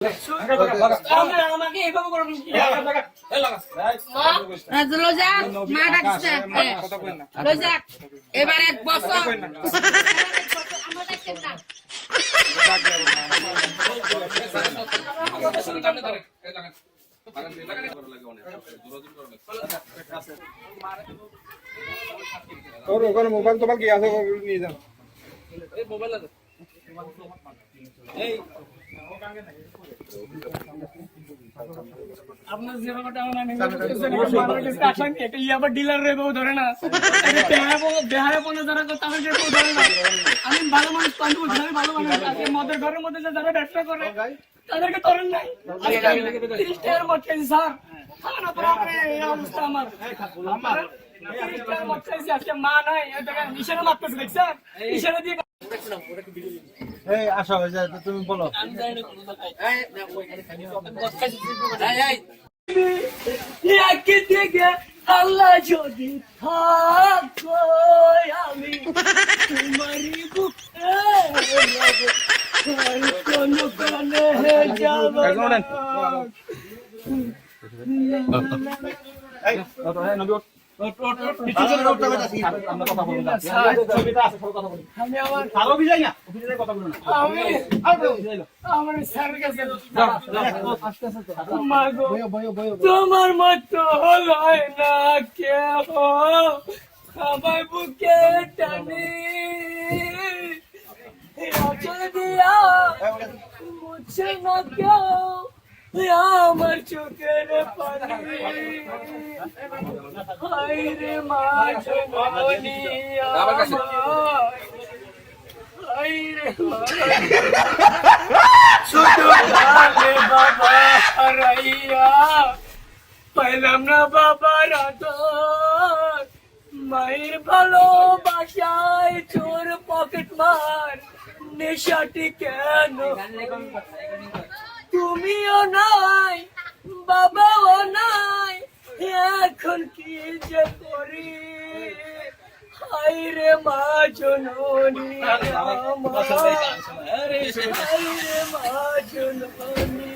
আমাকে এভাবে করবেন কি? লজাক মা ডাকছে লজাক এবার এক বছর আমরা ডাকছেন না তোর ওখানে মোবাইল তোমার কি আছে নিয়ে যান এই মোবাইল আছে এই আপনার যে ব্যাপারটা আমার নানি বলতেছেন আসেন এটা আবার ডিলার রে বউ ধরে না এটা বেহায়াপনা যারা করতে হবে সে বউ ধরে না আমি ভালো মানুষ পান্ডু ধরে ভালো মানুষ আছে মদের ঘরের মধ্যে যারা ব্যবসা করে তাদেরকে ধরেন নাই 30 টাকার মদ খাইছি স্যার খানা তো আপনি এই অবস্থা আমার 30 টাকার মদ খাইছি আজকে মা নাই দেখেন ইশারা মারতেছে দেখছেন ইশারা দিয়ে এই আশা হয়ে যায় তুমি বলো আল্লাহ যদি থাকো আমি তোমারই বুকে কোন কোনে যাব তোমার মতো হয় না কেহ আমার বুকে টানি দিয়া মুছে না কেউ আমার চোখের পানি হায়রে মা জননী হায়রে শুধু কালে বাবা হারাইয়া পাইলাম না বাবার আদর মায়ের ভালোবাসায় চোর পকেট মার নেশাটি কেন তুমিও নাই বাবাও নাই এখন কি যে করি হায়রে মা জননী হায়রে মা জননী